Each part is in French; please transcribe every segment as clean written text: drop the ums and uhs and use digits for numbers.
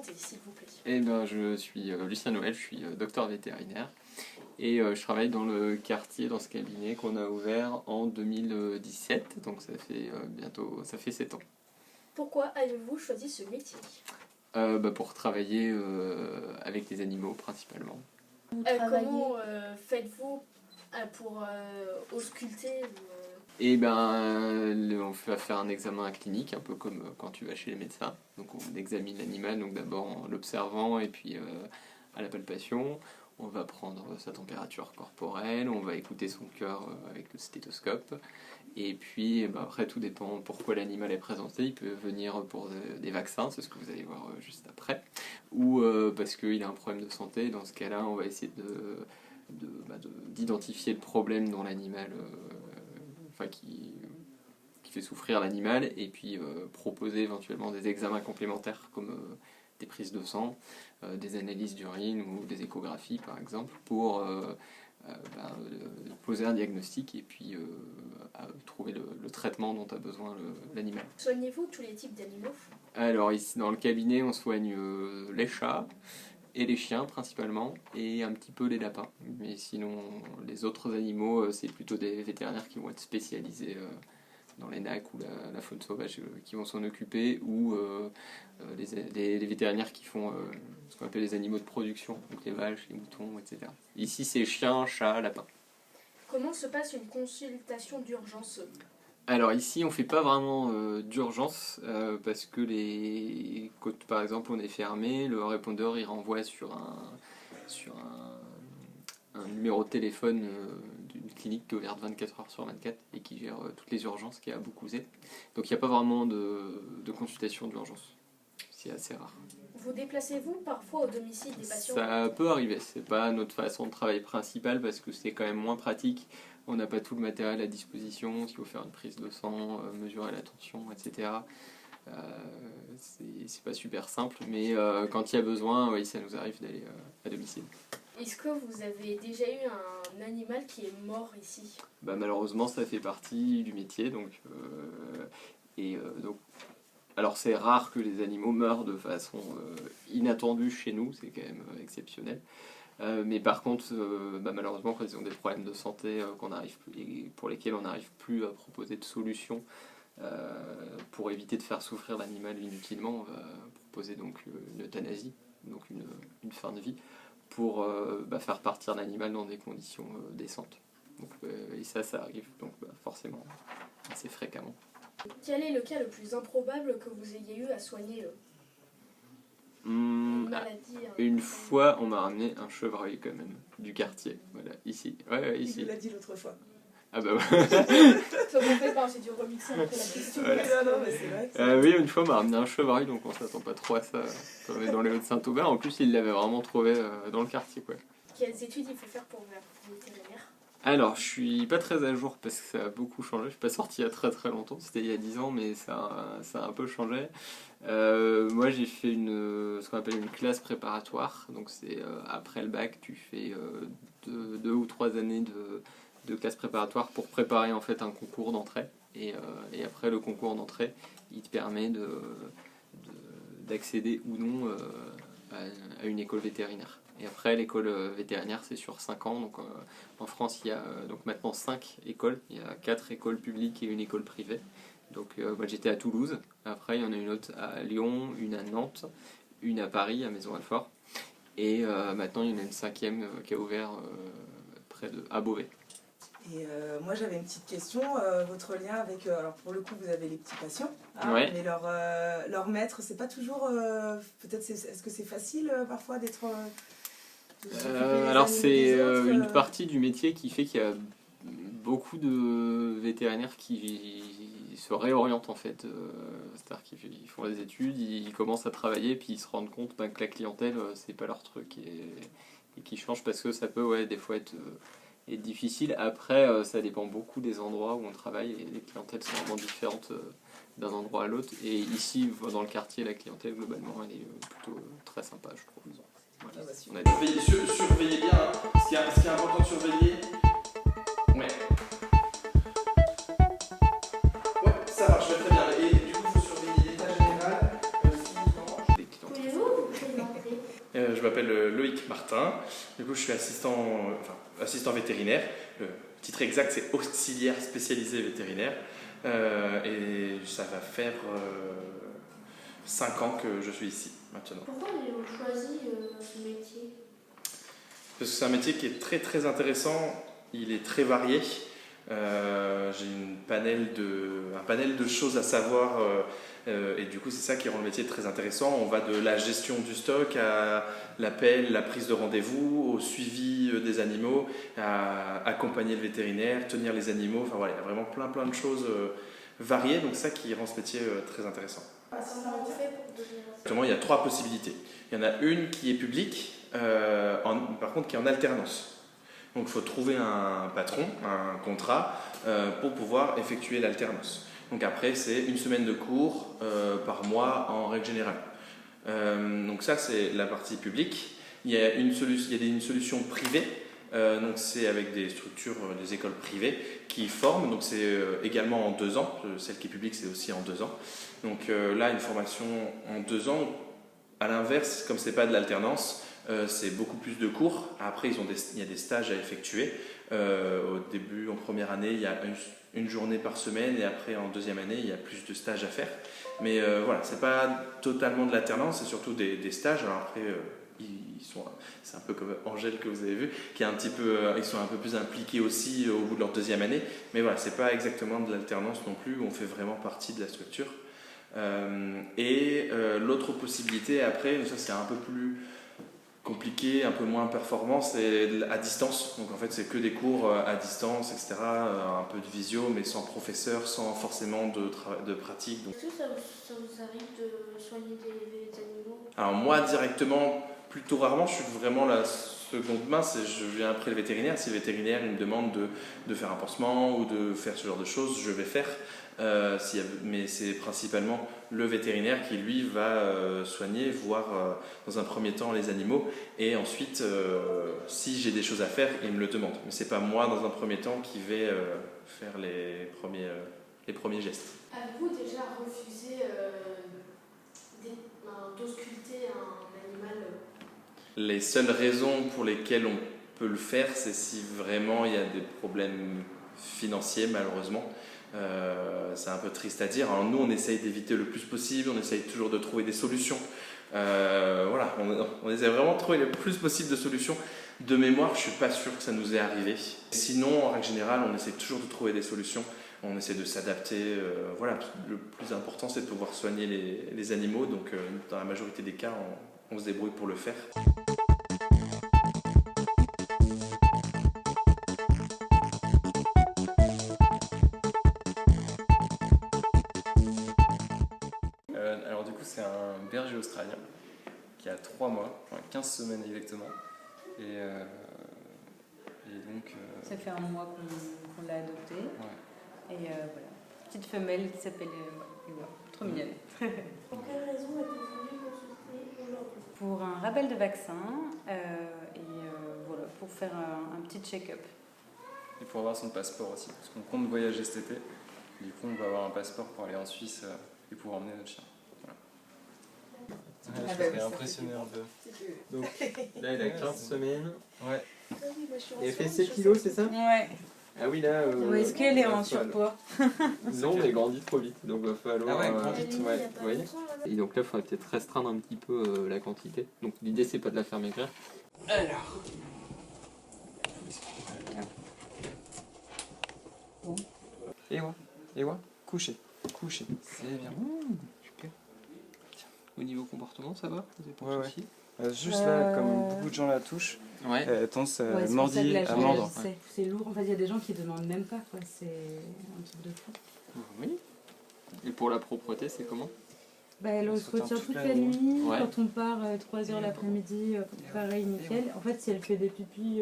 présenter, s'il vous plaît. Eh ben, je suis Lucien Noël, je suis docteur vétérinaire et je travaille dans le quartier, dans ce cabinet qu'on a ouvert en 2017, donc ça fait ça fait 7 ans. Pourquoi avez-vous choisi ce métier? Pour travailler avec les animaux principalement. Comment faites-vous pour ausculter Et ben, on va faire un examen clinique, un peu comme quand tu vas chez les médecins. Donc on examine l'animal, donc d'abord en l'observant et puis à la palpation. On va prendre sa température corporelle, on va écouter son cœur avec le stéthoscope. Et puis après, tout dépend pourquoi l'animal est présenté. Il peut venir pour des vaccins, c'est ce que vous allez voir juste après. Ou parce qu'il a un problème de santé. Dans ce cas-là, on va essayer d'identifier le problème dans l'animal qui fait souffrir l'animal, et puis proposer éventuellement des examens complémentaires comme des prises de sang, des analyses d'urine ou des échographies par exemple, pour poser un diagnostic et puis trouver le traitement dont a besoin l'animal. Soignez-vous tous les types d'animaux? Alors ici dans le cabinet on soigne les chats et les chiens principalement, et un petit peu les lapins. Mais sinon, les autres animaux, c'est plutôt des vétérinaires qui vont être spécialisés dans les nacs ou la faune sauvage qui vont s'en occuper, ou les vétérinaires qui font ce qu'on appelle les animaux de production, donc les vaches, les moutons, etc. Ici, c'est chiens, chats, lapins. Comment se passe une consultation d'urgence? Alors ici, on fait pas vraiment d'urgence parce que quand par exemple on est fermé, le répondeur il renvoie sur un numéro de téléphone d'une clinique qui est ouverte 24 heures sur 24 et qui gère toutes les urgences, qui est à Beaucouzé. Donc il n'y a pas vraiment de consultation d'urgence. C'est assez rare. Vous déplacez-vous parfois au domicile des patients? Ça peut arriver, c'est pas notre façon de travail principale parce que c'est quand même moins pratique. On n'a pas tout le matériel à disposition, s'il faut faire une prise de sang, mesurer la tension, etc. C'est pas super simple, mais quand il y a besoin, oui, ça nous arrive d'aller à domicile. Est-ce que vous avez déjà eu un animal qui est mort ici? Malheureusement, ça fait partie du métier, alors c'est rare que les animaux meurent de façon inattendue chez nous, c'est quand même exceptionnel. Mais par contre, malheureusement, quand ils ont des problèmes de santé pour lesquels on n'arrive plus à proposer de solutions pour éviter de faire souffrir l'animal inutilement, on va proposer donc une euthanasie, donc une fin de vie, pour faire partir l'animal dans des conditions décentes. Donc, et ça arrive donc forcément assez fréquemment. Quel est le cas le plus improbable que vous ayez eu à soigner? Une fois, on m'a ramené un chevreuil quand même, du quartier, voilà, ici. Ouais, ici. Il vous l'a dit l'autre fois. Ah bah ouais. Ça vous fait pas, j'ai dû remixer un peu la question. Ouais. Non, mais c'est vrai. Oui, une fois, on m'a ramené un chevreuil, donc on s'attend pas trop à ça quand on est dans les Hauts-de-Saint-Aubin. En plus, il l'avait vraiment trouvé dans le quartier, quoi. Quelles études il faut faire pour ouvrir un vétérinaire? Alors, je suis pas très à jour parce que ça a beaucoup changé. Je suis pas sorti il y a très très longtemps, c'était il y a 10 ans, mais ça a un peu changé. Moi, j'ai fait ce qu'on appelle une classe préparatoire. Donc, c'est après le bac, tu fais 2 ou 3 années de classe préparatoire pour préparer en fait un concours d'entrée. Et après le concours d'entrée, il te permet d'accéder ou non à une école vétérinaire. Et après, l'école vétérinaire, c'est sur 5 ans. Donc, en France, il y a donc maintenant 5 écoles. Il y a 4 écoles publiques et une école privée. Donc, moi, j'étais à Toulouse. Après, il y en a une autre à Lyon, une à Nantes, une à Paris, à Maison-Alfort. Et maintenant, il y en a une 5e qui a ouvert à Beauvais. Et moi, j'avais une petite question. Votre lien avec... alors, pour le coup, vous avez les petits patients. Hein, Ouais. Mais leur maître, c'est pas toujours... peut-être, est-ce que c'est facile parfois d'être... Alors c'est une partie du métier qui fait qu'il y a beaucoup de vétérinaires qui se réorientent en fait. C'est-à-dire qu'ils font des études, ils commencent à travailler, puis ils se rendent compte que la clientèle, c'est pas leur truc et qui changent parce que ça peut des fois être difficile. Après, ça dépend beaucoup des endroits où on travaille et les clientèles sont vraiment différentes d'un endroit à l'autre. Et ici, dans le quartier, la clientèle globalement, elle est plutôt très sympa, je trouve. Voilà. Surveillez bien, hein. Ce qui est important de surveiller. Ouais. Ouais, ça marche très bien. Et du coup, il faut surveiller l'état général, Pouvez-vous Martin. Du coup, je suis assistant vétérinaire. Le titre exact, c'est auxiliaire spécialisé vétérinaire. Et ça va faire 5 ans que je suis ici maintenant. Pourquoi avez-vous choisi ce métier? Parce que c'est un métier qui est très très intéressant, il est très varié. J'ai un panel de choses à savoir et du coup c'est ça qui rend le métier très intéressant. On va de la gestion du stock à l'appel, la prise de rendez-vous, au suivi des animaux, à accompagner le vétérinaire, tenir les animaux. Enfin voilà, il y a vraiment plein de choses variées, donc c'est ça qui rend ce métier très intéressant. Justement, il y a 3 possibilités. Il y en a une qui est publique, par contre qui est en alternance. Donc il faut trouver un patron, un contrat, pour pouvoir effectuer l'alternance. Donc après, c'est 1 semaine de cours par mois en règle générale. Donc ça, c'est la partie publique. Il y a une solution privée. Donc c'est avec des structures, des écoles privées qui forment. Donc c'est également en 2 ans. Celle qui est publique, c'est aussi en 2 ans. Donc là, une formation en 2 ans. À l'inverse, comme c'est pas de l'alternance, c'est beaucoup plus de cours. Après, il y a des stages à effectuer. Au début, en première année, il y a une journée par semaine et après, en deuxième année, il y a plus de stages à faire. Mais voilà, c'est pas totalement de l'alternance, c'est surtout des stages. Alors après, c'est un peu comme Angèle que vous avez vu, qui est ils sont un peu plus impliqués aussi au bout de leur deuxième année. Mais voilà, c'est pas exactement de l'alternance non plus, où on fait vraiment partie de la structure. L'autre possibilité après, ça c'est un peu plus compliqué, un peu moins performant, c'est à distance. Donc en fait c'est que des cours à distance, etc. Un peu de visio mais sans professeur, sans forcément de pratique. Donc... Est-ce que ça vous arrive de soigner des animaux? Alors moi directement, plutôt rarement, je suis vraiment la seconde main, je viens après le vétérinaire. Si le vétérinaire il me demande de faire un pansement ou de faire ce genre de choses, je vais faire. Mais c'est principalement le vétérinaire qui lui va soigner, voir dans un premier temps les animaux et ensuite si j'ai des choses à faire il me le demande, mais c'est pas moi dans un premier temps qui vais faire les premiers gestes. Avez-vous déjà refusé d'ausculter un animal? Les seules raisons pour lesquelles on peut le faire, c'est si vraiment il y a des problèmes financiers malheureusement. C'est un peu triste à dire. Alors nous, on essaye d'éviter le plus possible, on essaye toujours de trouver des solutions. Voilà, on essaie vraiment de trouver le plus possible de solutions. De mémoire, je suis pas sûr que ça nous est arrivé. Sinon, en règle générale, on essaie toujours de trouver des solutions. On essaie de s'adapter. Voilà, le plus important, c'est de pouvoir soigner les animaux. Donc, dans la majorité des cas, on se débrouille pour le faire. Alors du coup c'est un berger australien qui a 3 mois, enfin 15 semaines exactement. Et donc... Ça fait 1 mois qu'on l'a adopté. Ouais. Et voilà, petite femelle qui s'appelle Ewa, trop mignonne. Pour quelle raison êtes-vous venu consulter aujourd'hui? Pour un rappel de vaccin voilà, pour faire un petit check-up. Et pour avoir son passeport aussi, parce qu'on compte voyager cet été. Du coup on va avoir un passeport pour aller en Suisse et pouvoir emmener notre chien. Ouais, je serais impressionné un peu. Donc là il a 15 semaines. Ouais. Et elle fait 7 kilos, c'est ça? Ouais. Ah oui, là. Est-ce qu'elle est en surpoids? Non, mais elle grandit trop vite. Donc il va falloir. Ah ouais, elle grandit ouais, vous voyez. Et donc là, il faudrait peut-être restreindre un petit peu la quantité. Donc l'idée, c'est pas de la faire maigrir. Alors. Bon. Ewa, couchez. C'est bien. Super. Tiens, au niveau comportement, ça va? Vous avez pas de soucis? Juste là, comme beaucoup de gens la touchent, elle tendance à mordiller, à mordre. C'est lourd, en fait il y a des gens qui demandent même pas, quoi. C'est un truc de fou. Oui. Et pour la propreté, c'est comment? Elle se retire toute la nuit, quand on part 3h l'après-midi, pareil, nickel. En fait, si elle fait des pipis,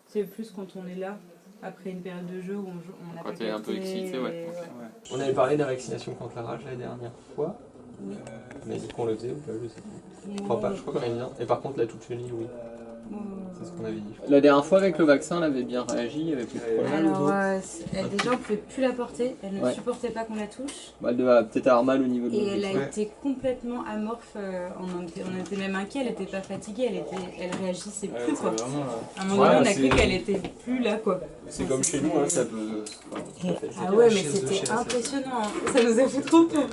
c'est plus quand on est là, après une période de jeu où on a quand t'es un peu excité, ouais. On avait parlé de la vaccination contre la rage la dernière fois. Oui. On a dit qu'on le faisait ou pas, je sais pas. Je crois pas, je crois qu'on avait bien. Et par contre, la toute chenille, oui. C'est ce qu'on avait dit. La dernière fois avec le vaccin, elle avait bien réagi, il n'y avait plus de problème. Alors, déjà, on ne pouvait plus la porter. Elle ne supportait pas qu'on la touche. Bah, elle devait peut-être avoir mal au niveau de Et elle a l'audition. été complètement amorphe. On était même inquiets, elle n'était pas fatiguée, elle réagissait plus quoi. À un moment donné, on a cru qu'elle était plus là quoi. C'est comme chez nous, hein, ça peut. Ah ouais, mais c'était impressionnant. Hein. Ça nous a fait trop peur.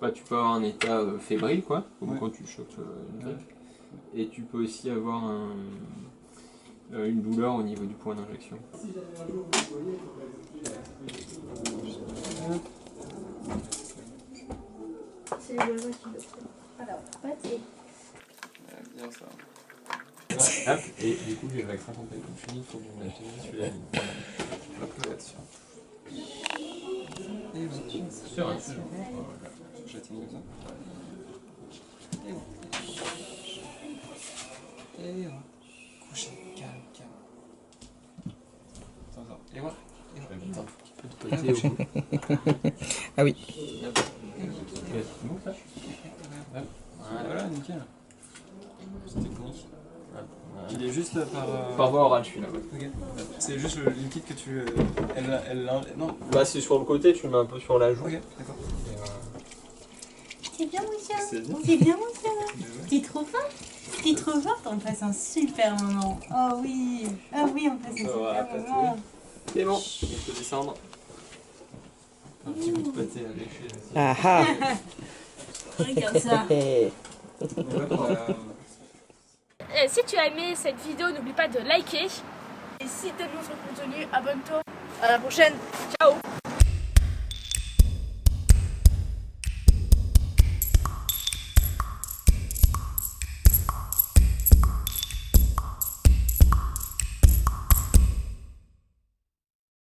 Bah, tu peux avoir un état fébrile, quoi, comme quand tu choques une grippe. Et tu peux aussi avoir une douleur au niveau du point d'injection. C'est les voisins qui le font. Alors, pâté. Bien ça. Hop, et du coup, j'ai le vaccin complet. Comme je finis, il faut que vous m'achetiez celui-là. Hop, là-dessus. Et vous Sûr, hein. j'attends comme ça. Et voilà. Couchez, calme, calme. Attends, et voilà. Ah oui. Voilà, nickel. C'est technique. Il est juste Par voie orale, celui-là. Ok. C'est juste le liquide que tu. Non. Bah, c'est sur le côté, tu le mets un peu sur la joue. Ok, d'accord. C'est bien mon chien. C'est bien. C'est bien mon chien. T'es trop fort. T'es trop fort. On passe un super moment. Oh oui. Ah oui, on passe un super moment. C'est bon, il faut descendre. Un petit bout de pâté à lécher. Ah ah. Regarde ça. Si tu as aimé cette vidéo, n'oublie pas de liker. Et si tu aimes notre contenu, abonne-toi. À la prochaine. Ciao.